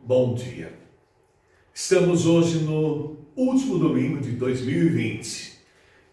Bom dia. Estamos hoje no último domingo de 2020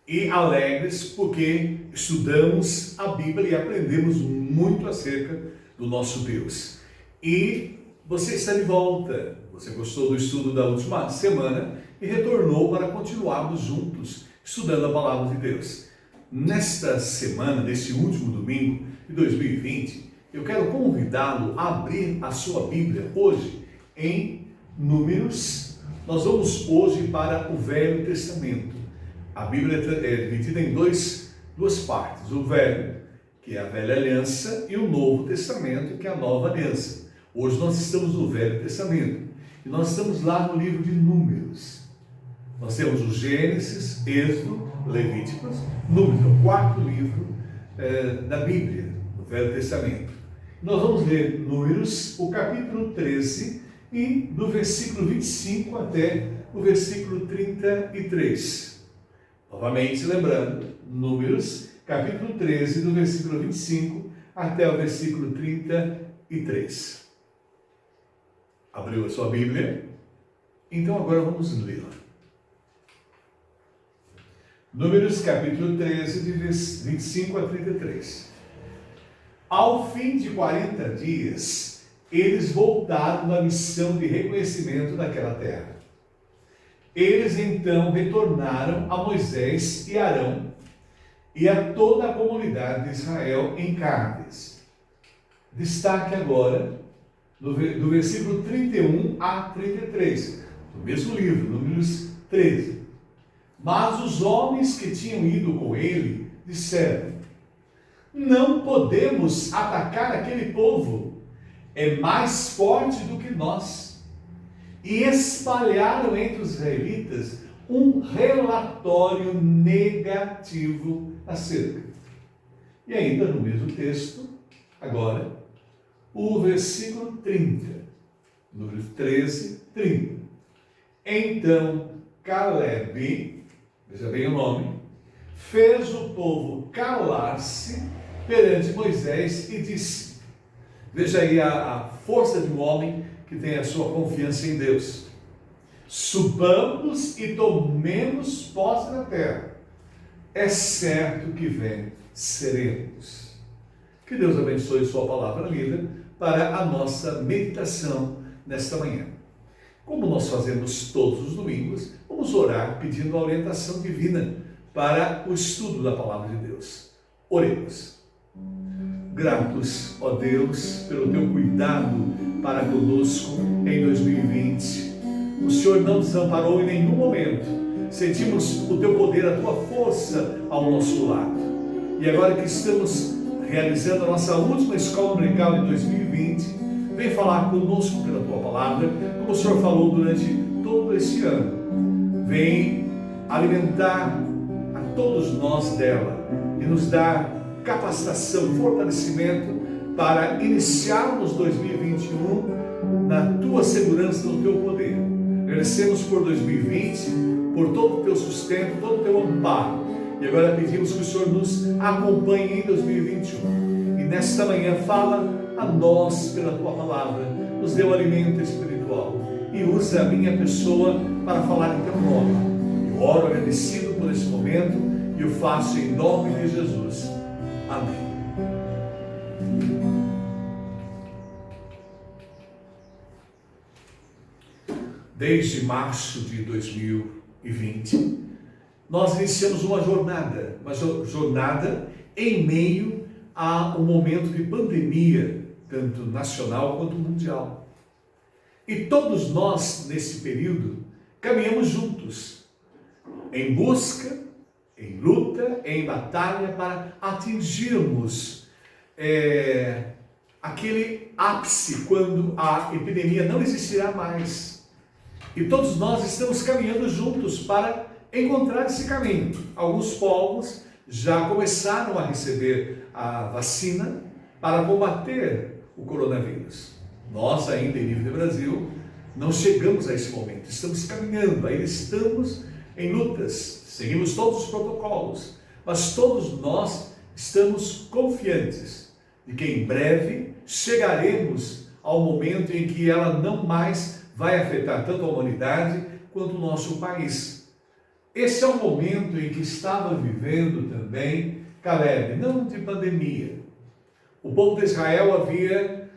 e alegres porque estudamos a Bíblia e aprendemos muito acerca do nosso Deus. E você está de volta, você gostou do estudo da última semana e retornou para continuarmos juntos estudando a Palavra de Deus. Nesta semana, neste último domingo de 2020, eu quero convidá-lo a abrir a sua Bíblia hoje em Números. Nós vamos hoje para o Velho Testamento. A Bíblia é dividida em duas partes. O Velho, que é a Velha Aliança, e o Novo Testamento, que é a Nova Aliança. Hoje nós estamos no Velho Testamento. E nós estamos lá no livro de Números. Nós temos o Gênesis, Êxodo, Levíticos, Números, o quarto livro da Bíblia, do Velho Testamento. Nós vamos ler Números, o capítulo 13, e do versículo 25 até o versículo 33. Novamente, lembrando, Números, capítulo 13, do versículo 25 até o versículo 33. Abriu a sua Bíblia? Então agora vamos lê-la. Números, capítulo 13, de 25 a 33. Ao fim de 40 dias, eles voltaram da missão de reconhecimento daquela terra. Eles então retornaram a Moisés e Arão e a toda a comunidade de Israel em Cádiz. Destaque agora do versículo 31 a 33, do mesmo livro, Números 13. Mas os homens que tinham ido com ele disseram: não podemos atacar aquele povo, é mais forte do que nós. E espalharam entre os israelitas um relatório negativo acerca. E ainda no mesmo texto, agora, o versículo 30, número 13, 30. Então Caleb, veja bem o nome, fez o povo calar-se perante Moisés e disse: veja aí a força de um homem que tem a sua confiança em Deus. Subamos e tomemos posse da terra. É certo que venceremos. Que Deus abençoe sua palavra lida para a nossa meditação nesta manhã. Como nós fazemos todos os domingos, vamos orar pedindo a orientação divina para o estudo da palavra de Deus. Oremos. Gratos, ó Deus, pelo teu cuidado para conosco em 2020. O Senhor não desamparou em nenhum momento. Sentimos o teu poder, a tua força ao nosso lado. E agora que estamos realizando a nossa última escola dominical de 2020, vem falar conosco pela tua palavra, como o Senhor falou durante todo este ano. Vem alimentar a todos nós dela e nos dar capacitação, fortalecimento para iniciarmos 2021 na tua segurança, no teu poder. Agradecemos por 2020, por todo o teu sustento, todo o teu amparo. E agora pedimos que o Senhor nos acompanhe em 2021. E nesta manhã fala a nós pela tua palavra, nos dê o alimento espiritual e usa a minha pessoa para falar em teu nome. Eu oro agradecido por esse momento e eu faço em nome de Jesus. Amém. Desde março de 2020, nós iniciamos uma jornada em meio a um momento de pandemia, tanto nacional quanto mundial. E todos nós, nesse período, caminhamos juntos, em busca, em luta, em batalha, para atingirmos aquele ápice, quando a epidemia não existirá mais. E todos nós estamos caminhando juntos para encontrar esse caminho. Alguns povos já começaram a receber a vacina para combater o coronavírus. Nós, ainda em nível de Brasil, não chegamos a esse momento. Estamos caminhando, ainda estamos em lutas, seguimos todos os protocolos, mas todos nós estamos confiantes de que em breve chegaremos ao momento em que ela não mais vai afetar tanto a humanidade quanto o nosso país. Esse é o momento em que estava vivendo também Caleb, não de pandemia. O povo de Israel havia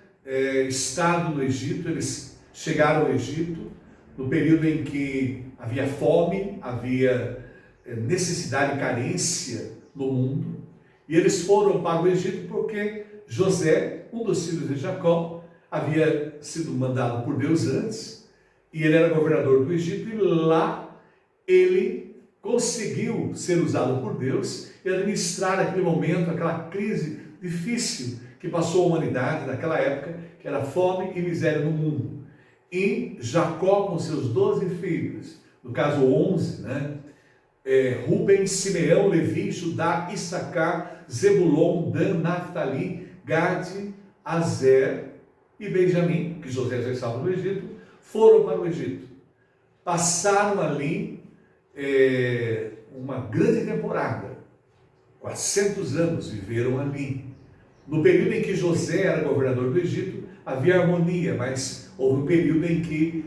estado no Egito, eles chegaram ao Egito no período em que havia fome, havia necessidade e carência no mundo, e eles foram para o Egito porque José, um dos filhos de Jacó, havia sido mandado por Deus antes, e ele era governador do Egito, e lá ele conseguiu ser usado por Deus e administrar aquele momento, aquela crise difícil que passou a humanidade naquela época, que era fome e miséria no mundo. E Jacó, com seus 12 filhos, no caso 11, Ruben, Simeão, Levi, Judá, Issacar, Zebulon, Dan, Naftali, Gade, Azer e Benjamim, que José já estava no Egito, foram para o Egito. Passaram ali uma grande temporada, 400 anos viveram ali. No período em que José era governador do Egito, havia harmonia, mas houve um período em que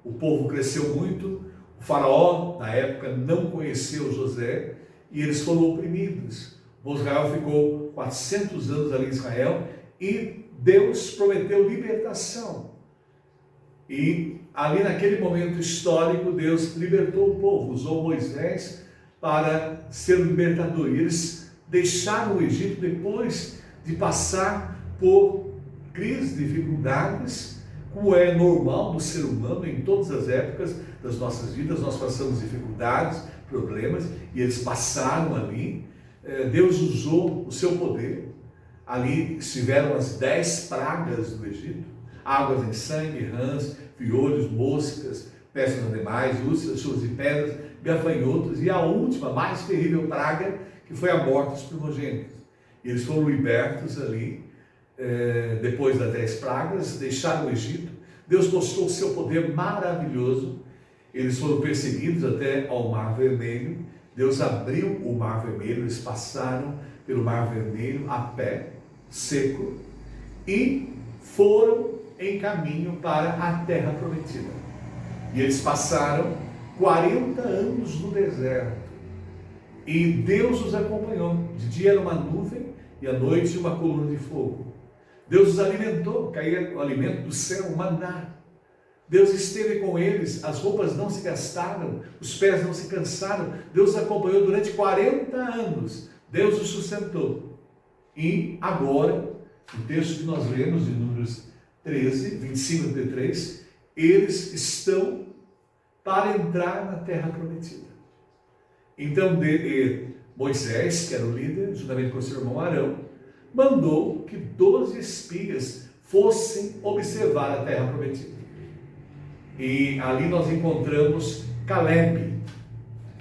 o povo cresceu muito, o faraó, na época, não conheceu José e eles foram oprimidos. O Israel ficou 400 anos ali em Israel e Deus prometeu libertação. E ali naquele momento histórico, Deus libertou o povo, usou Moisés para ser o libertador. E eles deixaram o Egito depois de passar por crises, dificuldades, como é normal do ser humano em todas as épocas das nossas vidas. Nós passamos dificuldades, problemas, e eles passaram ali. Deus usou o seu poder. Ali estiveram as 10 pragas do Egito: águas em sangue, rãs, piolhos, moscas, pestes animais, úlceras, chuvas de pedras, gafanhotos, e a última, mais terrível praga, que foi a morte dos primogênitos. E eles foram libertos ali, depois das 10 pragas, deixaram o Egito. Deus mostrou o seu poder maravilhoso. Eles foram perseguidos até ao Mar Vermelho. Deus abriu o Mar Vermelho, eles passaram pelo Mar Vermelho a pé, seco, e foram em caminho para a Terra Prometida. E eles passaram 40 anos no deserto. E Deus os acompanhou. De dia era uma nuvem e à noite uma coluna de fogo. Deus os alimentou, caía o alimento do céu, o maná. Deus esteve com eles, as roupas não se gastaram, os pés não se cansaram. Deus os acompanhou durante 40 anos. Deus os sustentou. E agora, o texto que nós lemos de Números 13, 25 a 33, eles estão para entrar na Terra Prometida. Então Moisés, que era o líder, juntamente com seu irmão Arão, mandou que 12 espias fossem observar a Terra Prometida. E ali nós encontramos Caleb.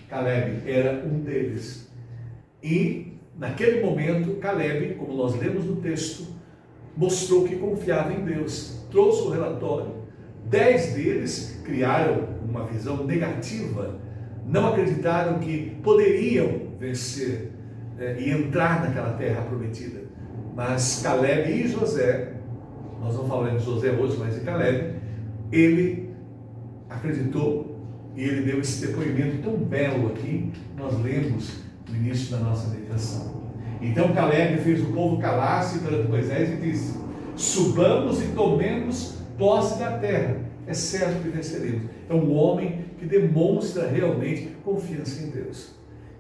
Caleb era um deles. E naquele momento, Caleb, como nós lemos no texto, mostrou que confiava em Deus. Trouxe o relatório. 10 deles criaram uma visão negativa, não acreditaram que poderiam vencer e entrar naquela terra prometida. Mas Caleb e José, nós não falamos de José hoje, mas de Caleb, ele acreditou e ele deu esse depoimento tão belo aqui, nós lemos no início da nossa meditação. Então Caleb fez o povo calar-se perante Moisés e disse: subamos e tomemos posse da terra, é certo que venceremos. É um homem que demonstra realmente confiança em Deus.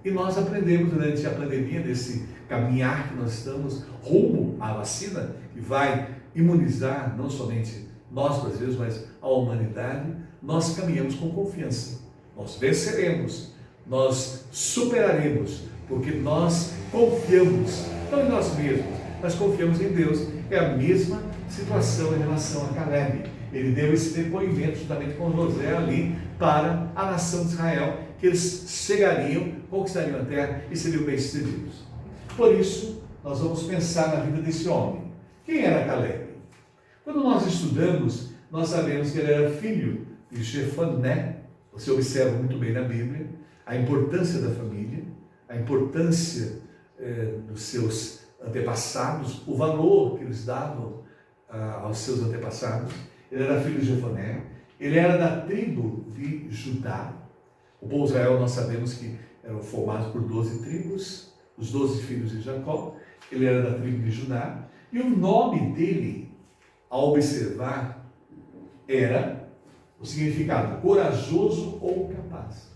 E nós aprendemos durante a pandemia, desse caminhar que nós estamos rumo à vacina, que vai imunizar não somente nós brasileiros, mas a humanidade. Nós caminhamos com confiança, nós venceremos, nós superaremos, porque nós confiamos, não em nós mesmos, mas confiamos em Deus. É a mesma situação em relação a Caleb. Ele deu esse depoimento juntamente com José ali para a nação de Israel, que eles chegariam, conquistariam a terra e seriam bem-sucedidos. Por isso, nós vamos pensar na vida desse homem. Quem era Caleb? Quando nós estudamos, nós sabemos que ele era filho de Jefoné. Você observa muito bem na Bíblia a importância da família, a importância dos seus antepassados, o valor que eles davam aos seus antepassados. Ele era filho de Jefoné, ele era da tribo de Judá. O povo de Israel, nós sabemos que eram formados por 12 tribos, os 12 filhos de Jacó. Ele era da tribo de Judá, e o nome dele, ao observar, era o significado corajoso ou capaz.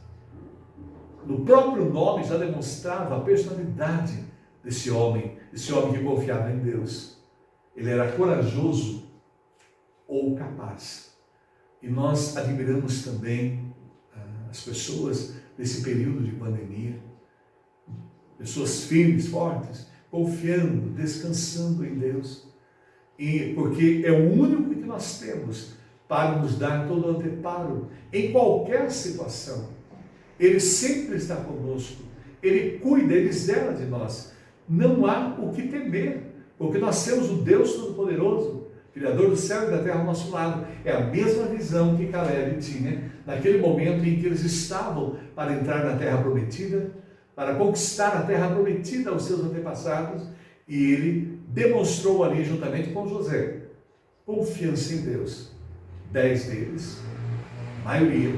No próprio nome já demonstrava a personalidade desse homem que confiava em Deus. Ele era corajoso ou capaz. E nós admiramos também as pessoas desse período de pandemia, pessoas firmes, fortes, confiando, descansando em Deus, e porque é o único que nós temos para nos dar todo o anteparo em qualquer situação. Ele sempre está conosco, Ele cuida, Ele zela de nós. Não há o que temer, porque nós temos o Deus Todo-Poderoso, Criador do céu e da terra ao nosso lado. É a mesma visão que Caleb tinha naquele momento em que eles estavam para entrar na terra prometida, para conquistar a terra prometida aos seus antepassados, e ele demonstrou ali, juntamente com José, confiança em Deus. 10 deles, a maioria,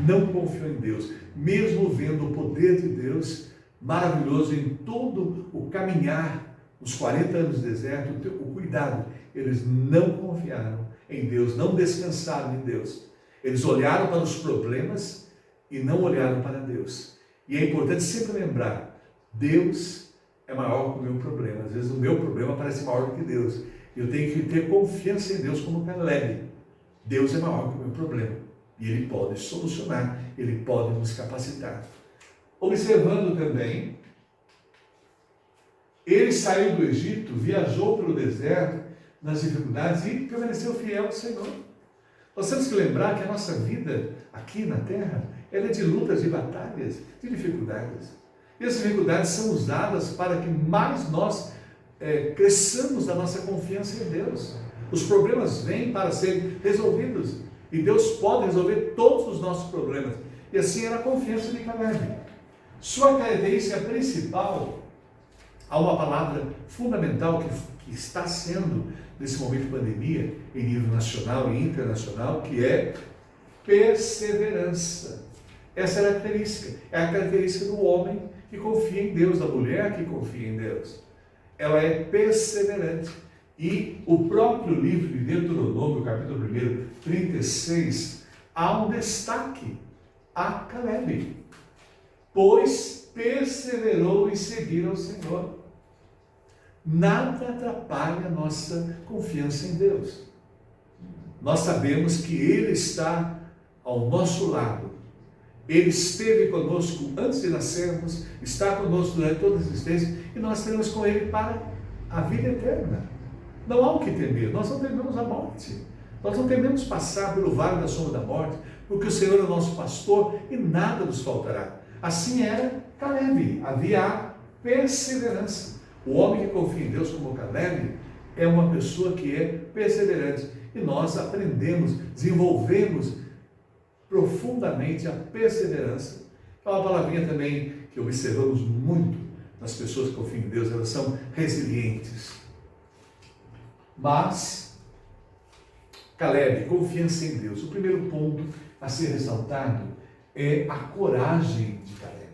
não confiou em Deus, mesmo vendo o poder de Deus maravilhoso em todo o caminhar, os 40 anos de deserto, o cuidado. Eles não confiaram em Deus, não descansaram em Deus. Eles olharam para os problemas e não olharam para Deus. E é importante sempre lembrar, Deus é maior que o meu problema. Às vezes o meu problema parece maior do que Deus. Eu tenho que ter confiança em Deus como Caleb. Deus é maior que o meu problema. E Ele pode solucionar, Ele pode nos capacitar. Observando também, ele saiu do Egito, viajou pelo deserto, nas dificuldades, e permaneceu fiel ao Senhor. Nós temos que lembrar que a nossa vida aqui na terra, ela é de lutas, de batalhas, de dificuldades. E as dificuldades são usadas para que mais nós cresçamos na nossa confiança em Deus. Os problemas vêm para serem resolvidos, e Deus pode resolver todos os nossos problemas. E assim era a confiança de Caleb. Sua característica principal, há uma palavra fundamental que está sendo, nesse momento de pandemia, em nível nacional e internacional, que é perseverança. Essa é a característica do homem que confia em Deus, da mulher que confia em Deus. Ela é perseverante. E o próprio livro de Deuteronômio, capítulo 1, 36, há um destaque a Caleb, pois perseverou em seguir ao Senhor. Nada atrapalha a nossa confiança em Deus. Nós sabemos que Ele está ao nosso lado. Ele esteve conosco antes de nascermos, está conosco durante toda a existência, e nós estaremos com Ele para a vida eterna. Não há o que temer, nós não tememos a morte. Nós não tememos passar pelo vale da sombra da morte, porque o Senhor é o nosso pastor e nada nos faltará. Assim era Caleb, havia a perseverança. O homem que confia em Deus como Caleb é uma pessoa que é perseverante. E nós aprendemos, desenvolvemos profundamente a perseverança. É uma palavrinha também que observamos muito nas pessoas que confiam em Deus, elas são resilientes. Mas, Caleb, confiança em Deus. O primeiro ponto a ser ressaltado é a coragem de Caleb.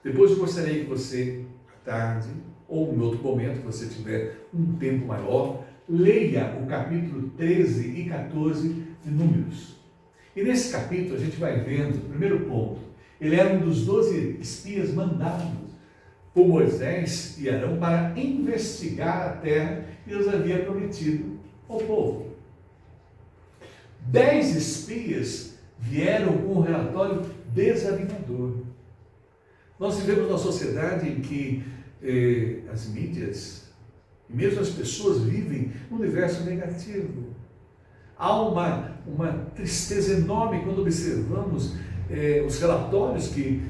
Depois eu gostaria que você, à tarde, ou em outro momento, que você tiver um tempo maior, leia o capítulo 13 e 14 de Números. E nesse capítulo a gente vai vendo, primeiro ponto, ele era um dos 12 espias mandados por Moisés e Arão para investigar a terra que Deus havia prometido ao povo. 10 espias vieram com um relatório desanimador. Nós vivemos numa sociedade em que as mídias e mesmo as pessoas vivem num universo negativo. Há uma tristeza enorme quando observamos os relatórios que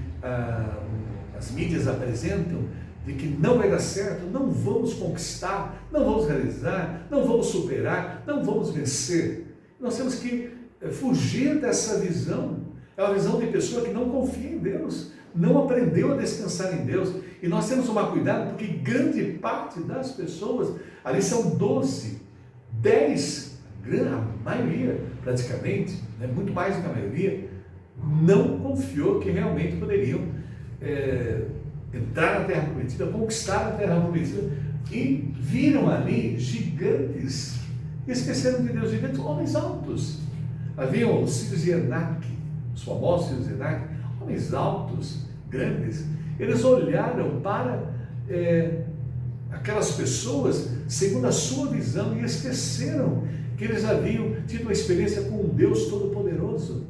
as mídias apresentam de que não vai dar certo, não vamos conquistar, não vamos realizar, não vamos superar, não vamos vencer. Nós temos que fugir dessa visão. É uma visão de pessoa que não confia em Deus, não aprendeu a descansar em Deus. E nós temos que tomar cuidado, porque grande parte das pessoas, ali são 12 10, a maioria praticamente, né, muito mais do que a maioria, não confiou que realmente poderiam entrar na Terra Prometida, conquistar a Terra Prometida, e viram ali gigantes, e esqueceram de Deus, gigantes, homens altos. Haviam os filhos de Enac, os famosos filhos de Enac, homens altos, grandes. Eles olharam para aquelas pessoas segundo a sua visão e esqueceram que eles haviam tido uma experiência com um Deus Todo-Poderoso,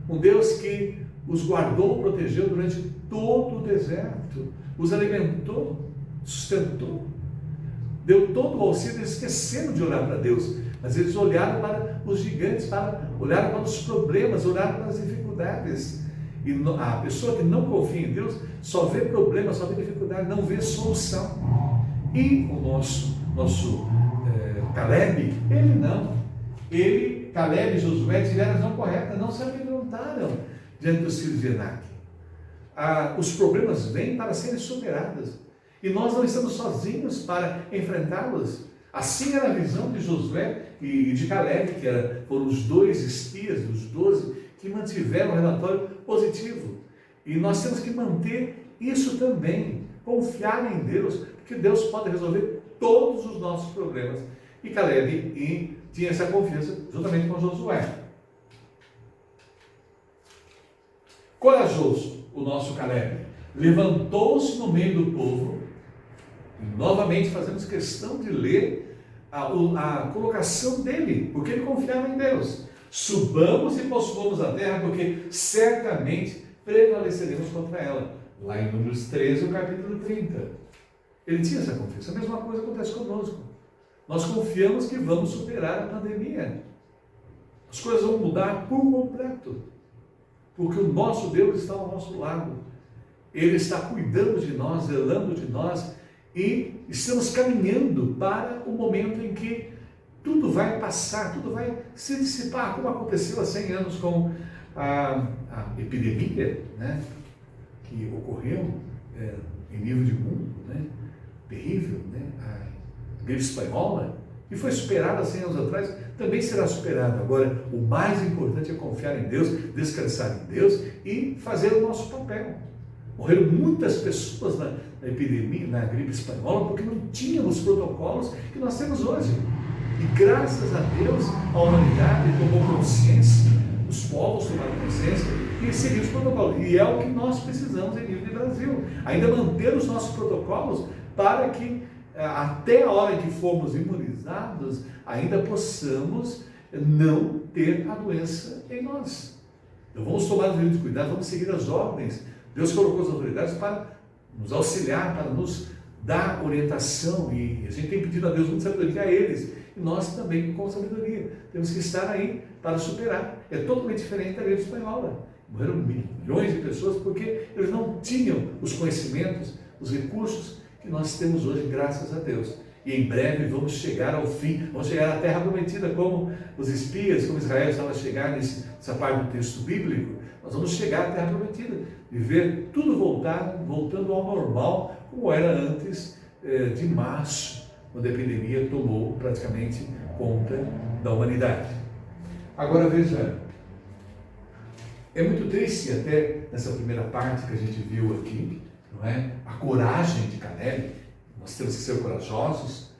um Deus que os guardou, protegeu durante todo o deserto, os alimentou, sustentou, deu todo o auxílio. Eles esqueceram de olhar para Deus, mas eles olharam para os gigantes, olharam para os problemas, olharam para as dificuldades. E a pessoa que não confia em Deus só vê problema, só vê dificuldade, não vê solução. E o nosso Caleb, ele não. Caleb e Josué tiveram a visão correta, não se amedrontaram diante dos filhos de Enac. Os problemas vêm para serem superados. E nós não estamos sozinhos para enfrentá-los. Assim era a visão de Josué e de Caleb, que foram os 2 espias dos 12 que mantiveram um relatório positivo. E nós temos que manter isso também, confiar em Deus, porque Deus pode resolver todos os nossos problemas. E Caleb tinha essa confiança juntamente com Josué. Corajoso, o nosso Caleb, levantou-se no meio do povo, e novamente fazemos questão de ler a colocação dele, porque ele confiava em Deus. Subamos e possuamos a terra, porque certamente prevaleceremos contra ela. Lá em Números 13, o capítulo 30. Ele tinha essa confiança. A mesma coisa acontece conosco. Nós confiamos que vamos superar a pandemia. As coisas vão mudar por completo, porque o nosso Deus está ao nosso lado. Ele está cuidando de nós, zelando de nós, e estamos caminhando para o momento em que tudo vai passar, tudo vai se dissipar, como aconteceu há 100 anos com a epidemia, né, que ocorreu em nível de mundo, né, terrível, né, a gripe espanhola, que foi superada há 100 anos atrás, também será superada. Agora, o mais importante é confiar em Deus, descansar em Deus e fazer o nosso papel. Morreram muitas pessoas na epidemia, na gripe espanhola, porque não tínhamos os protocolos que nós temos hoje. E graças a Deus, a humanidade tomou consciência, os povos tomaram consciência e seguiram os protocolos. E é o que nós precisamos em nível de Brasil. Ainda manter os nossos protocolos para que até a hora em que formos imunizados, ainda possamos não ter a doença em nós. Então vamos tomar os devidos cuidados, vamos seguir as ordens. Deus colocou as autoridades para nos auxiliar, para nos dar orientação, e a gente tem pedido a Deus muita sabedoria a eles, e nós também com sabedoria. Temos que estar aí para superar. É totalmente diferente da gripe espanhola. Morreram milhões de pessoas porque eles não tinham os conhecimentos, os recursos que nós temos hoje, graças a Deus. E em breve vamos chegar ao fim, vamos chegar à terra prometida, como os espias, como Israel estava a chegar nessa parte do texto bíblico. Nós vamos chegar à terra prometida e ver tudo voltando ao normal, como era antes de março, quando a epidemia tomou praticamente conta da humanidade. Agora veja, é muito triste até nessa primeira parte que a gente viu aqui, não é? A coragem de Caleb. Nós temos que ser corajosos.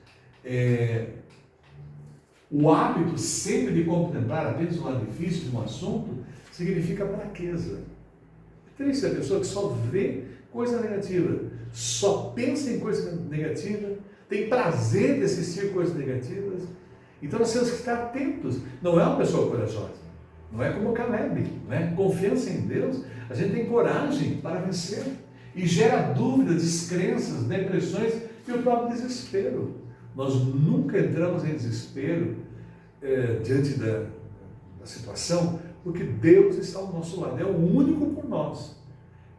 O hábito sempre de contemplar apenas o lado difícil de um assunto significa fraqueza. É triste a pessoa que só vê coisa negativa, só pensa em coisa negativa, tem prazer de assistir coisas negativas. Então nós temos que estar atentos. Não é uma pessoa corajosa, não é como Caleb, não é? Confiança em Deus, a gente tem coragem para vencer. E gera dúvidas, descrenças, depressões e o próprio desespero. Nós nunca entramos em desespero diante da situação, porque Deus está ao nosso lado, é o único por nós.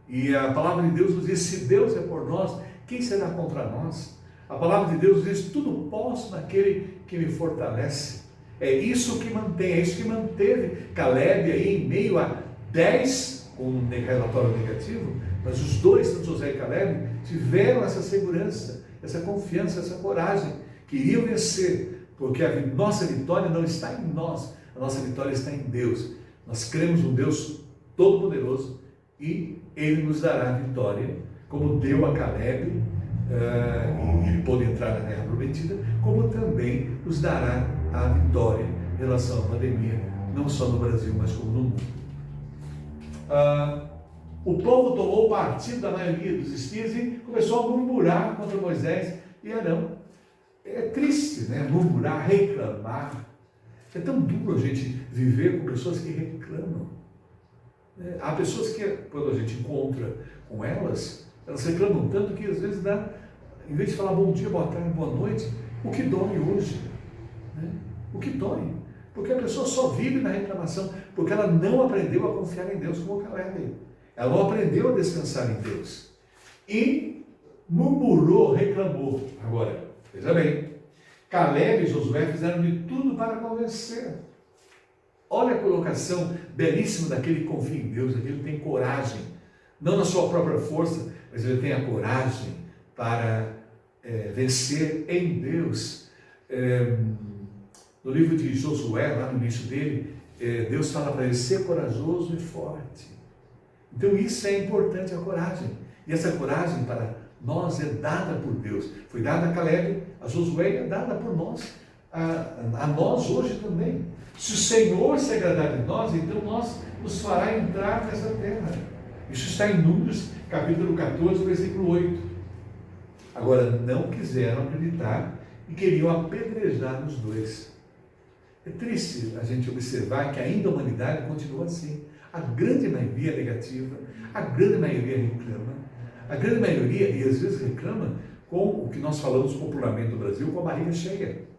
E a palavra de Deus nos diz, se Deus é por nós, quem será contra nós? A palavra de Deus diz, tudo posso naquele que me fortalece. É isso que mantém, é isso que manteve Caleb aí em meio a 10 com um relatório negativo, mas os dois, tanto Josué e Caleb, tiveram essa segurança, essa confiança, essa coragem, queriam vencer, porque a nossa vitória não está em nós, a nossa vitória está em Deus. Nós cremos num Deus todo-poderoso e Ele nos dará a vitória, como deu a Caleb, e ele pôde entrar na terra prometida, como também nos dará a vitória em relação à pandemia, não só no Brasil, mas como no mundo. O povo tomou partido da maioria dos espias e começou a murmurar contra Moisés e Arão. É triste, né? Murmurar, reclamar. É tão duro a gente viver com pessoas que reclamam. Há pessoas que, quando a gente encontra com elas reclamam tanto que às vezes dá, em vez de falar bom dia, boa tarde, boa noite, o que dói hoje? Né? O que dói? Porque a pessoa só vive na reclamação, porque ela não aprendeu a confiar em Deus como Caleb. Ela não aprendeu a descansar em Deus. E murmurou, reclamou. Agora, veja bem, Caleb e Josué fizeram de tudo para convencer. Olha a colocação belíssima daquele que confia em Deus, daquele que tem coragem, não na sua própria força, mas ele tem a coragem para vencer em Deus. No livro de Josué, lá no início dele, Deus fala para ele ser corajoso e forte. Então isso é importante, a coragem. E essa coragem para nós é dada por Deus. Foi dada a Caleb, a Josué, é dada por nós, a nós hoje também. Se o Senhor se agradar de nós, então nós nos fará entrar nessa terra. Isso está em Números, capítulo 14, versículo 8. Agora, não quiseram acreditar e queriam apedrejar os dois. É triste a gente observar que ainda a humanidade continua assim. A grande maioria é negativa, a grande maioria reclama, a grande maioria, e às vezes reclama com o que nós falamos popularmente no Brasil, com a barriga cheia.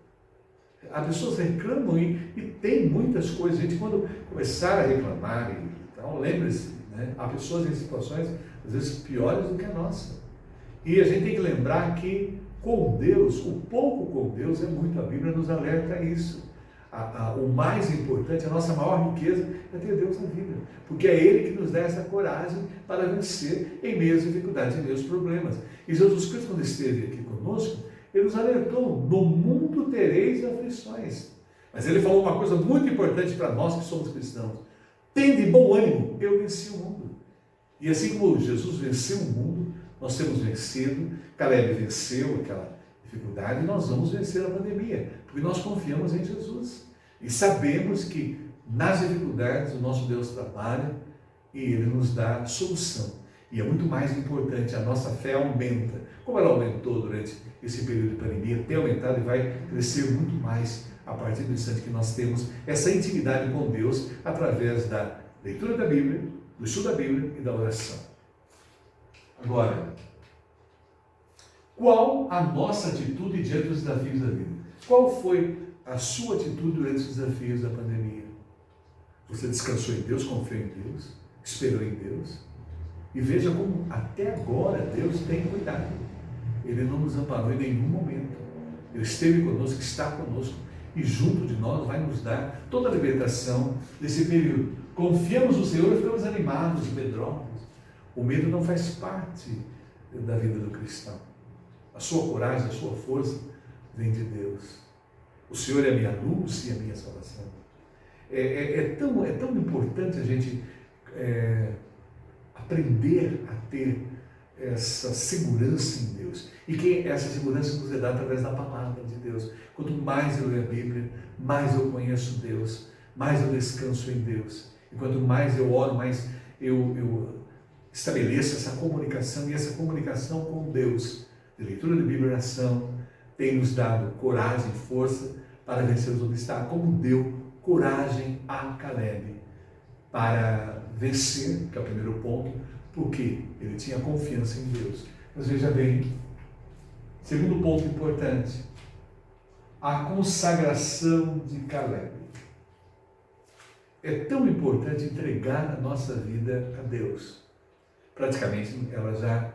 As pessoas reclamam e tem muitas coisas. A gente, quando começar a reclamar, então, lembre-se, né? Há pessoas em situações, às vezes, piores do que a nossa. E a gente tem que lembrar que com Deus, o pouco com Deus é muito. A Bíblia nos alerta a isso. O mais importante, a nossa maior riqueza é ter Deus na vida. Porque é Ele que nos dá essa coragem para vencer em meio às dificuldades, em meio aos problemas. E Jesus Cristo, quando esteve aqui conosco, Ele nos alertou: no mundo tereis aflições. Mas Ele falou uma coisa muito importante para nós que somos cristãos: tende bom ânimo, eu venci o mundo. E assim como Jesus venceu o mundo, nós temos vencido. Caleb venceu aquela dificuldade e nós vamos vencer a pandemia, porque nós confiamos em Jesus. E sabemos que nas dificuldades o nosso Deus trabalha e Ele nos dá solução. E é muito mais importante, a nossa fé aumenta. Como ela aumentou durante esse período de pandemia, tem aumentado e vai crescer muito mais a partir do instante que nós temos essa intimidade com Deus através da leitura da Bíblia, do estudo da Bíblia e da oração. Agora, qual a nossa atitude diante dos desafios da vida? Qual foi a sua atitude durante os desafios da pandemia? Você descansou em Deus, confiou em Deus, esperou em Deus? E veja como até agora Deus tem cuidado. Ele não nos amparou em nenhum momento. Ele esteve conosco, está conosco e junto de nós vai nos dar toda a libertação desse período. Confiamos no Senhor e ficamos animados, medrosos. O medo não faz parte da vida do cristão. A sua coragem, a sua força vem de Deus. O Senhor é a minha luz e a minha salvação. É tão importante a gente aprender a ter essa segurança em Deus. E que essa segurança nos é dada através da palavra de Deus. Quanto mais eu leio a Bíblia, mais eu conheço Deus, mais eu descanso em Deus. E quanto mais eu oro, mais eu estabeleço essa comunicação. E essa comunicação com Deus, de leitura de Bíblia e oração, tem nos dado coragem, força para vencer os obstáculos, como deu coragem a Caleb para vencer, que é o primeiro ponto, porque ele tinha confiança em Deus. Mas veja bem, segundo ponto importante, a consagração de Caleb. É tão importante entregar a nossa vida a Deus. Praticamente ela já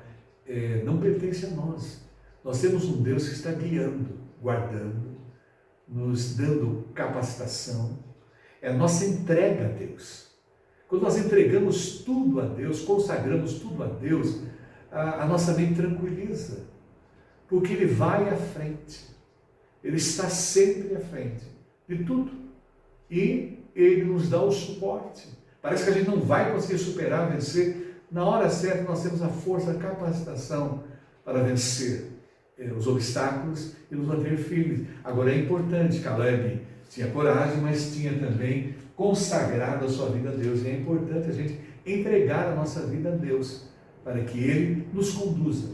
não pertence a nós. Nós temos um Deus que está guiando, guardando, nos dando capacitação. É a nossa entrega a Deus. Quando nós entregamos tudo a Deus, consagramos tudo a Deus, a nossa mente tranquiliza, porque Ele vai à frente. Ele está sempre à frente de tudo. E Ele nos dá o suporte. Parece que a gente não vai conseguir superar, vencer. Na hora certa nós temos a força, a capacitação para vencer os obstáculos e nos manter firmes. Agora é importante, Caleb tinha coragem, mas tinha também consagrado a sua vida a Deus. E é importante a gente entregar a nossa vida a Deus, para que Ele nos conduza.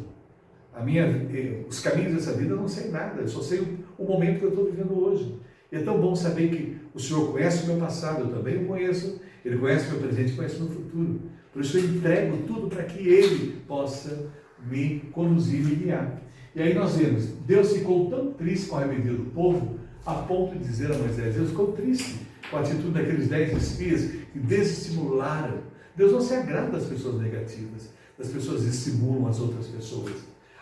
Os caminhos dessa vida eu não sei nada, eu só sei o momento que eu estou vivendo hoje. E é tão bom saber que o Senhor conhece o meu passado, eu também o conheço, Ele conhece o meu presente e conhece o meu futuro. Por isso eu entrego tudo para que Ele possa me conduzir e me guiar. E aí nós vemos, Deus ficou tão triste com a rebeldia do povo, a ponto de dizer a Moisés, Deus ficou triste com a atitude daqueles 10 espias que desestimularam. Deus não se agrada das pessoas negativas, das pessoas que estimulam as outras pessoas.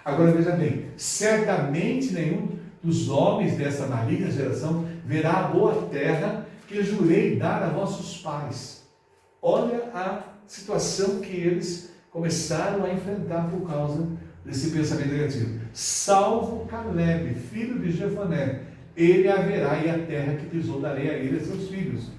Agora veja bem, certamente nenhum dos homens dessa maligna geração verá a boa terra que jurei dar a vossos pais. Olha a situação que eles começaram a enfrentar por causa desse pensamento negativo. Salvo Caleb, filho de Jefoné, ele haverá e a terra que pisou darei a ele e a seus filhos.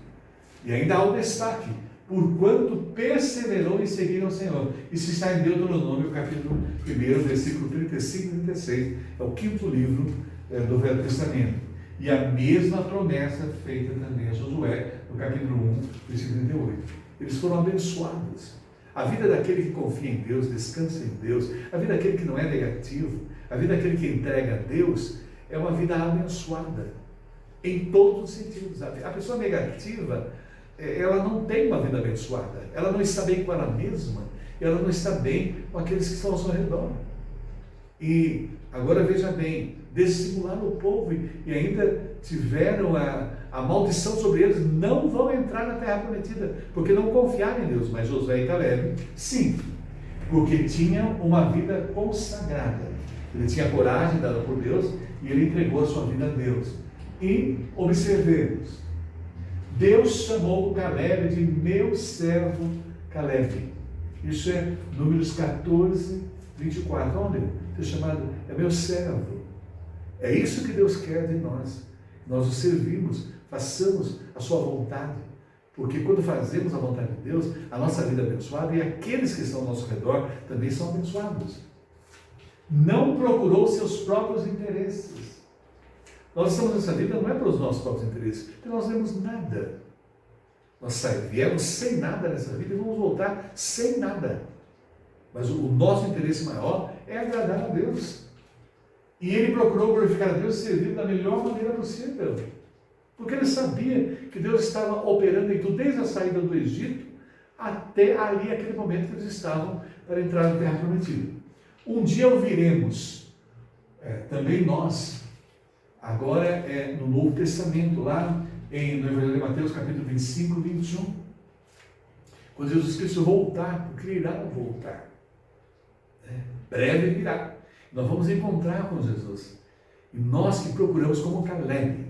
E ainda há o destaque, porquanto perseverou em seguir ao Senhor. Isso está em Deuteronômio, capítulo 1, versículo 35 e 36. É o 5º livro do Velho Testamento. E a mesma promessa feita também a Josué, no capítulo 1, versículo 38. Eles foram abençoados. A vida daquele que confia em Deus, descansa em Deus, a vida daquele que não é negativo, a vida daquele que entrega a Deus, é uma vida abençoada, em todos os sentidos. A pessoa negativa, ela não tem uma vida abençoada, ela não está bem com ela mesma, ela não está bem com aqueles que estão ao seu redor. E agora veja bem, desestimularam o povo e ainda tiveram a maldição sobre eles, não vão entrar na terra prometida, porque não confiaram em Deus. Mas Josué e Caleb, sim, porque tinham uma vida consagrada. Ele tinha coragem dada por Deus e ele entregou a sua vida a Deus. E observemos, Deus chamou Caleb de meu servo Caleb. Isso é Números 14, 24. Olha, ser chamado é meu servo. É isso que Deus quer de nós. Nós o servimos, façamos a sua vontade. Porque quando fazemos a vontade de Deus, a nossa vida é abençoada e aqueles que estão ao nosso redor também são abençoados. Não procurou seus próprios interesses. Nós estamos nessa vida não é para os nossos próprios interesses, porque nós não temos nada. Nós viemos sem nada nessa vida e vamos voltar sem nada. Mas o nosso interesse maior é agradar a Deus. E ele procurou glorificar a Deus e servir da melhor maneira possível. Porque ele sabia que Deus estava operando em tudo, desde a saída do Egito até ali, aquele momento que eles estavam para entrar na terra prometida. Um dia ouviremos, também nós, agora no Novo Testamento, lá no Evangelho de Mateus, capítulo 25, 21, quando Jesus Cristo voltar, porque ele irá voltar. Breve virá. Nós vamos encontrar com Jesus. E nós que procuramos como Caleb,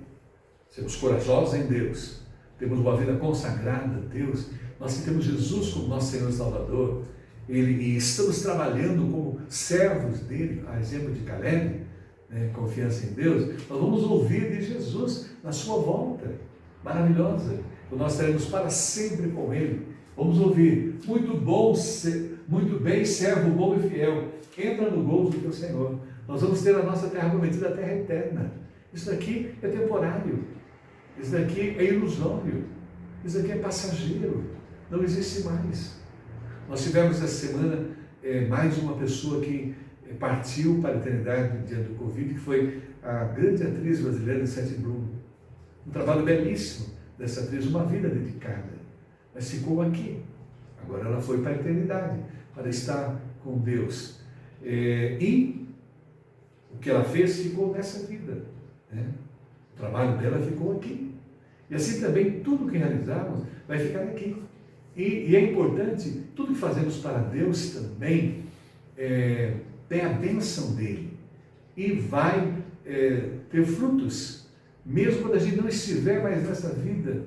sermos corajosos em Deus, temos uma vida consagrada a Deus, nós que temos Jesus como nosso Senhor e Salvador, e estamos trabalhando como servos dele, a exemplo de Caleb, confiança em Deus, nós vamos ouvir de Jesus na sua volta, maravilhosa, então nós estaremos para sempre com ele. Vamos ouvir, muito bem, servo bom e fiel, entra no gozo do teu Senhor. Nós vamos ter a nossa terra prometida, a terra eterna. Isso daqui é temporário, isso daqui é ilusório, isso daqui é passageiro, não existe mais. Nós tivemos essa semana mais uma pessoa que partiu para a eternidade diante do Covid, que foi a grande atriz brasileira Sete Brum. Um trabalho belíssimo dessa atriz, uma vida dedicada, mas ficou aqui. Agora ela foi para a eternidade, para estar com Deus. E o que ela fez ficou nessa vida. O trabalho dela ficou aqui. E assim também tudo que realizarmos vai ficar aqui. E é importante, tudo que fazemos para Deus também tem a bênção dele. E vai ter frutos. Mesmo quando a gente não estiver mais nessa vida,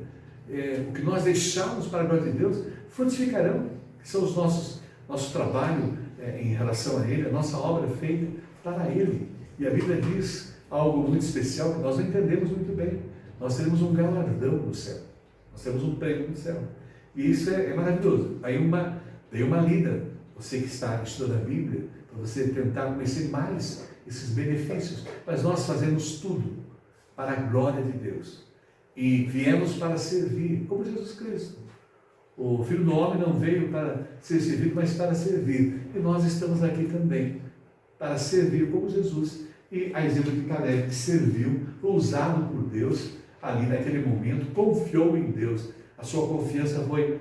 o que nós deixamos para a glória de Deus, frutificarão, que são os nosso trabalho em relação a Ele, a nossa obra feita para Ele. E a Bíblia diz, algo muito especial que nós não entendemos muito bem. Nós teremos um galardão no céu. Nós temos um prêmio no céu. E isso é maravilhoso. Aí uma lida, você que está estudando a Bíblia, para você tentar conhecer mais esses benefícios. Mas nós fazemos tudo para a glória de Deus. E viemos para servir, como Jesus Cristo. O Filho do Homem não veio para ser servido, mas para servir. E nós estamos aqui também para servir como Jesus. E a exemplo de Caleb, que serviu, foi usado por Deus ali naquele momento, confiou em Deus. A sua confiança foi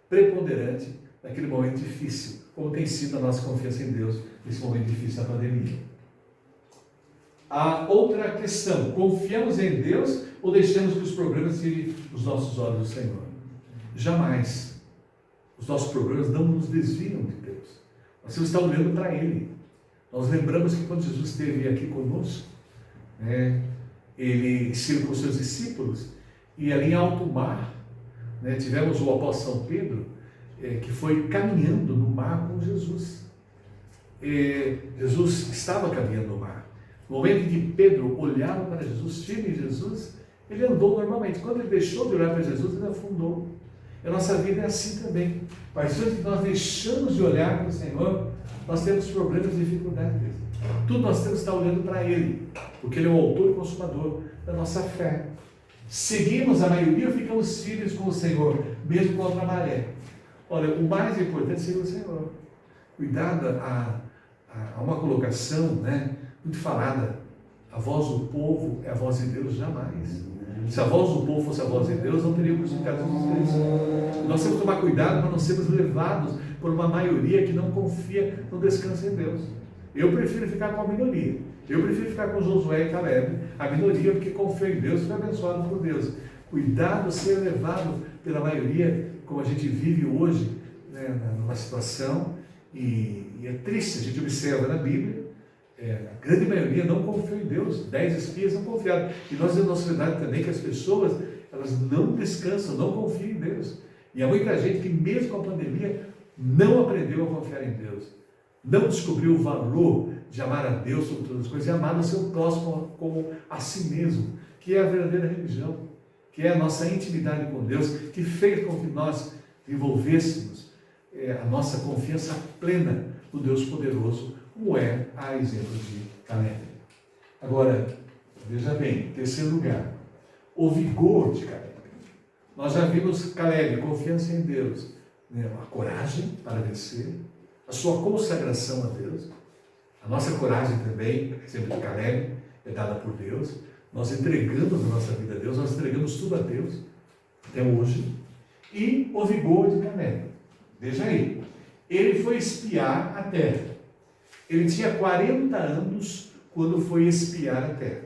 preponderante naquele momento difícil, como tem sido a nossa confiança em Deus nesse momento difícil da pandemia. A outra questão, confiamos em Deus ou deixamos que os problemas tirem os nossos olhos do Senhor? Jamais. Os nossos problemas não nos desviam de Deus. Nós temos que estar olhando para Ele. Nós lembramos que quando Jesus esteve aqui conosco, Ele esteve com seus discípulos, e ali em alto mar, tivemos o apóstolo São Pedro, que foi caminhando no mar com Jesus. Jesus estava caminhando no mar. No momento em que Pedro olhava para Jesus, firme em Jesus, ele andou normalmente. Quando ele deixou de olhar para Jesus, ele afundou. E a nossa vida é assim também. A partir de que nós deixamos de olhar para o Senhor, nós temos problemas e dificuldades. Tudo nós temos que estar olhando para Ele, porque Ele é o autor e consumador da nossa fé. Seguimos a maioria ou ficamos firmes com o Senhor, mesmo contra a maré? Olha, o mais importante é seguir o Senhor. Cuidado a uma colocação, muito falada. A voz do povo é a voz de Deus jamais. Se a voz do povo fosse a voz de Deus, não teria crucificado Jesus Cristo. Nós temos que tomar cuidado para não sermos levados por uma maioria que não confia no descanso em Deus. Eu prefiro ficar com a minoria. Eu prefiro ficar com Josué e Caleb, a minoria, porque confio em Deus e foi abençoado por Deus. Cuidado ser levado pela maioria, como a gente vive hoje, numa situação, e é triste, a gente observa na Bíblia, a grande maioria não confiou em Deus, 10 espias não confiaram. E nós temos na nossa sociedade também que as pessoas, elas não descansam, não confiam em Deus. E há muita gente que mesmo com a pandemia não aprendeu a confiar em Deus. Não descobriu o valor de amar a Deus sobre todas as coisas e amar o seu próximo como a si mesmo, que é a verdadeira religião, que é a nossa intimidade com Deus, que fez com que nós desenvolvêssemos a nossa confiança plena no Deus poderoso, como é a exemplo de Caleb. Agora, veja bem, terceiro lugar, o vigor de Caleb. Nós já vimos Caleb, confiança em Deus, a coragem para vencer, a sua consagração a Deus. A nossa coragem também, exemplo de Caleb, é dada por Deus. Nós entregamos a nossa vida a Deus, nós entregamos tudo a Deus, até hoje. E o vigor de Caleb. Veja aí, ele foi espiar a terra. Ele tinha 40 anos quando foi espiar a terra.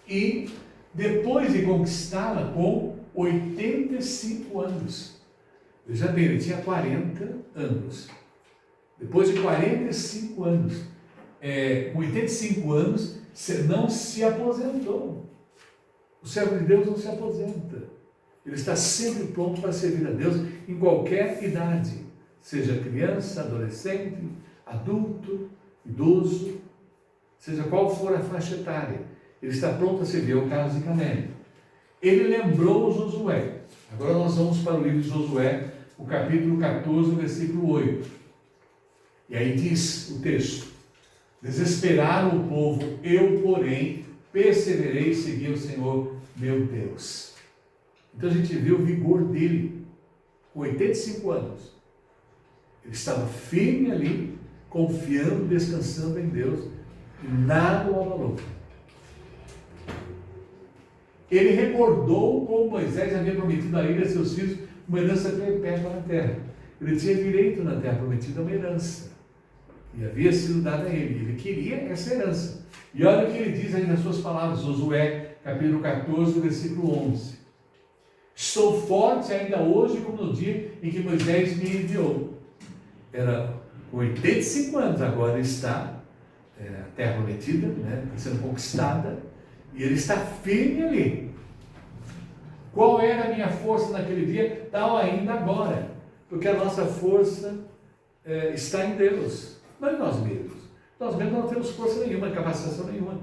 E depois de conquistá-la com 85 anos. Veja bem, ele tinha 40 anos. Depois de 45 anos, com 85 anos, não se aposentou. O servo de Deus não se aposenta. Ele está sempre pronto para servir a Deus em qualquer idade, seja criança, adolescente, adulto, idoso, seja qual for a faixa etária. Ele está pronto a servir. É o caso de Caleb. Ele lembrou Josué. Agora nós vamos para o livro de Josué, o capítulo 14, versículo 8. E aí diz o texto: desesperaram o povo, eu, porém, perseverei e segui o Senhor, meu Deus. Então a gente vê o vigor dele, com 85 anos. Ele estava firme ali, confiando, descansando em Deus, e nada o abalou. Ele recordou como Moisés havia prometido a ele e a seus filhos uma herança perpétua na terra. Ele tinha direito na terra prometida a uma herança. E havia sido dada a ele. Ele queria essa herança. E olha o que ele diz aí nas suas palavras, Josué, capítulo 14, versículo 11. Estou forte ainda hoje como no dia em que Moisés me enviou. Era com 85 anos, agora está a terra prometida, sendo conquistada, e ele está firme ali. Qual era a minha força naquele dia? Tal ainda agora, porque a nossa força está em Deus, não em nós mesmos. Nós mesmos não temos força nenhuma, capacitação nenhuma.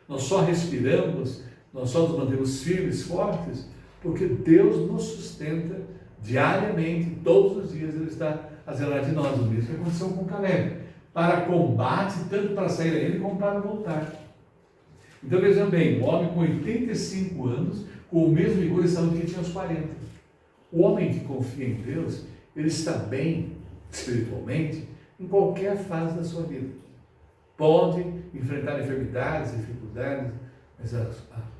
nós só respiramos, nós só nos mantemos firmes, fortes, porque Deus nos sustenta diariamente, todos os dias Ele está a zelar de nós. O mesmo que aconteceu com Caleb, para combate, tanto para sair a ele como para voltar. Então vejam bem, um homem com 85 anos, com o mesmo vigor e saúde que tinha aos 40. O homem que confia em Deus, ele está bem espiritualmente em qualquer fase da sua vida. Pode enfrentar enfermidades, dificuldades, mas a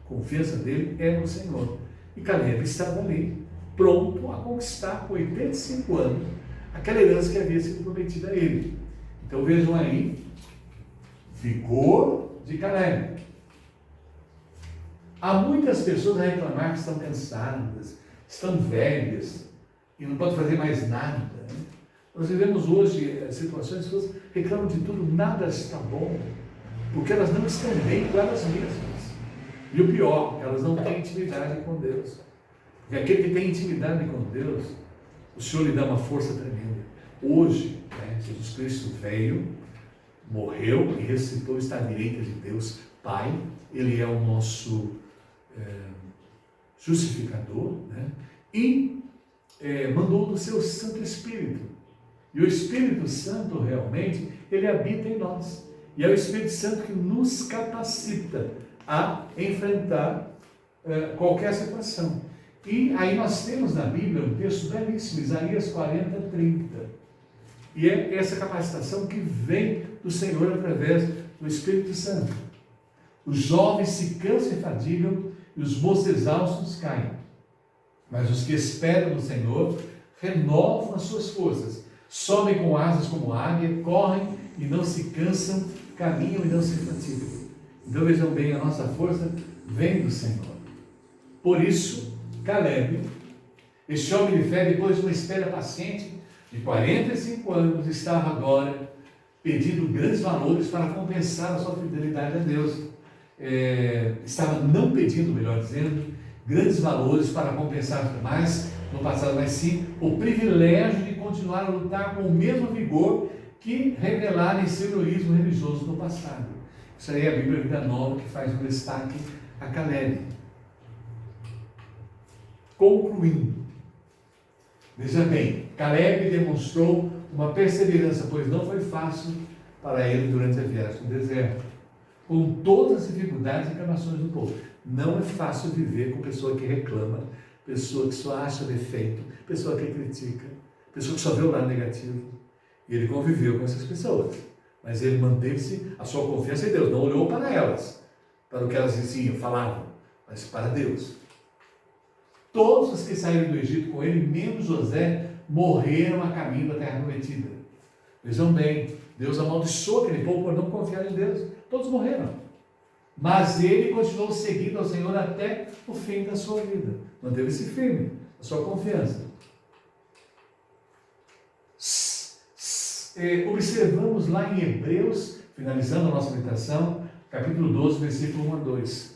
confiança dele é no Senhor. E Caleb estava ali, pronto a conquistar, com 85 anos, aquela herança que havia sido prometida a ele. Então vejam aí, vigor de Caleb. Há muitas pessoas a reclamar que estão cansadas, estão velhas e não podem fazer mais nada. Né? Nós vivemos hoje situações que as pessoas reclamam de tudo, nada está bom, porque elas não estão bem com elas mesmas. E o pior, elas não têm intimidade com Deus. Porque aquele que tem intimidade com Deus, o Senhor lhe dá uma força tremenda. Hoje, Jesus Cristo veio, morreu e ressuscitou, está à direita de Deus Pai. Ele é o nosso justificador, né? E mandou do seu Santo Espírito. E o Espírito Santo realmente, ele habita em nós. E é o Espírito Santo que nos capacita a enfrentar qualquer situação. E aí nós temos na Bíblia um texto belíssimo, Isaías 40, 30. E é essa capacitação que vem do Senhor através do Espírito Santo. Os jovens se cansam e fadigam, e os moços exaustos caem. Mas os que esperam no Senhor renovam as suas forças, sobem com asas como águia, correm e não se cansam, caminham e não se fatigam. Então vejam bem, a nossa força vem do Senhor. Por isso, Caleb, este homem de fé, depois de uma espera paciente de 45 anos, estava agora pedindo grandes valores para compensar a sua fidelidade a Deus. Estava não pedindo, melhor dizendo, grandes valores para compensar mais no passado, mas sim o privilégio de continuar a lutar com o mesmo vigor que revelaram em seu heroísmo religioso no passado. Isso aí é a Bíblia Vida Nova que faz um destaque a Caleb. Concluindo, veja bem, Caleb demonstrou uma perseverança, pois não foi fácil para ele durante a viagem no deserto, com todas as dificuldades e reclamações do povo. Não é fácil viver com pessoa que reclama, pessoa que só acha defeito, pessoa que critica, pessoa que só vê o lado negativo. E ele conviveu com essas pessoas, mas ele manteve-se a sua confiança em Deus, não olhou para elas, para o que elas diziam, falavam, mas para Deus. Todos os que saíram do Egito com ele, menos José, morreram a caminho da terra prometida. Vejam bem, Deus amaldiçoou aquele povo por não confiar em Deus. Todos morreram. Mas ele continuou seguindo ao Senhor até o fim da sua vida. Manteve-se firme, a sua confiança. Observamos lá em Hebreus, finalizando a nossa meditação, capítulo 12, versículo 1 a 2.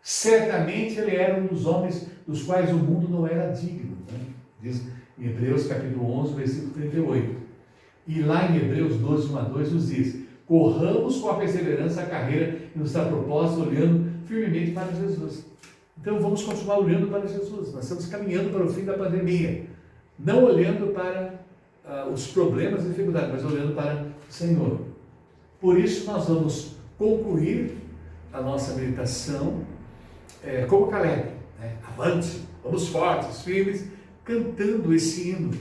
Certamente ele era um dos homens dos quais o mundo não era digno. Né? Diz em Hebreus capítulo 11, versículo 38. E lá em Hebreus 12, 1 a 2 nos diz: corramos com a perseverança a carreira que nos está proposta, olhando firmemente para Jesus. Então vamos continuar olhando para Jesus. Nós estamos caminhando para o fim da pandemia. Não olhando para os problemas e dificuldades, mas olhando para o Senhor. Por isso nós vamos concluir a nossa meditação como Caleb. Avante, vamos fortes, firmes, cantando esse hino.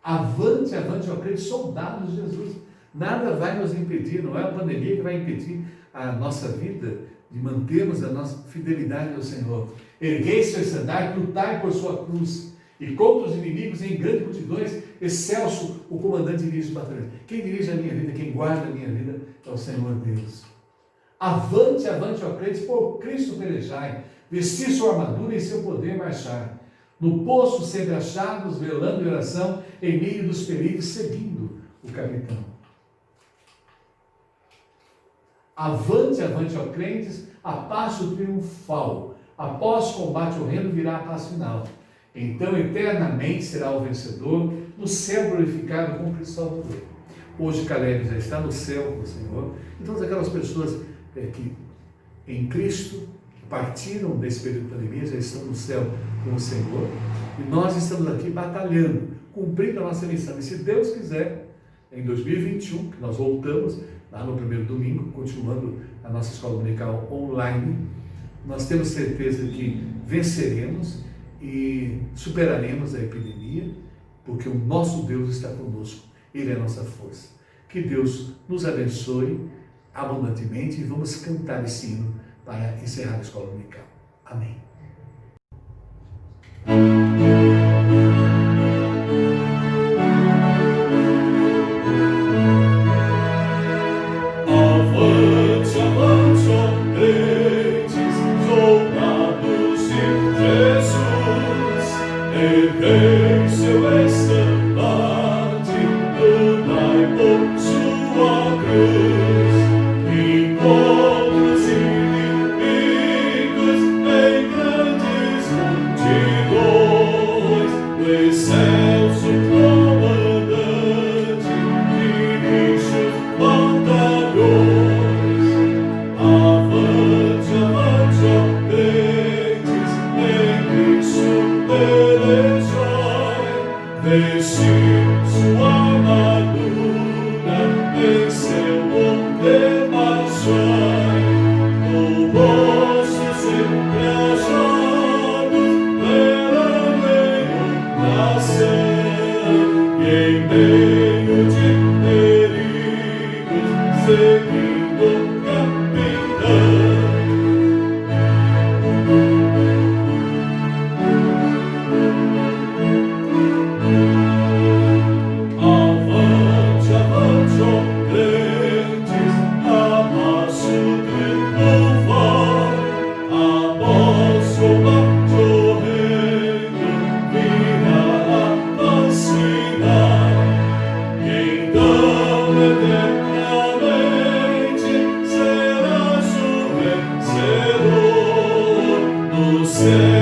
Avante, avante, ó crente, soldados de Jesus. Nada vai nos impedir, não é a pandemia que vai impedir a nossa vida de mantermos a nossa fidelidade ao Senhor. Erguei seu estandarte, lutai por sua cruz, e contra os inimigos em grandes multidões, excelso o comandante dirige os batalhões. Quem dirige a minha vida, quem guarda a minha vida é o Senhor Deus. Avante, avante, ó crentes, por Cristo pelejai, vestir sua armadura e seu poder marchar. No poço sempre achados, velando em oração, em meio dos perigos, seguindo o capitão. Avante, avante, ó crentes, a passo triunfal. Após combate horrendo virá a paz final. Então eternamente será o vencedor, no céu glorificado com Cristo Salvador. Hoje Caleb já está no céu com o Senhor. Então aquelas pessoas que em Cristo, partiram nesse período de pandemia, já estão no céu com o Senhor, e nós estamos aqui batalhando, cumprindo a nossa missão. E se Deus quiser, em 2021, que nós voltamos lá no primeiro domingo, continuando a nossa escola dominical online, nós temos certeza que venceremos e superaremos a epidemia, porque o nosso Deus está conosco, Ele é a nossa força. Que Deus nos abençoe abundantemente e vamos cantar esse hino para encerrar a escola dominical. Amém. Avante, avante, ó crentes, soldados de Jesus, erguei seu estandarte, lutai por sua cruz, e contra os inimigos em grandes multidões, o excelso comandante dirige os batalhões. Avante, avante, ó crentes, em Cristo pelejai, vestir sua armadura, em seu poder marchai, no rosto sempre achados, pela meio nação, e em meio de perigos, seguindo o capitão. Avante, avante, ó crentes, amasso triunfar, após combate o reino virá a vacinar, e então eternamente serás o vencedor no céu.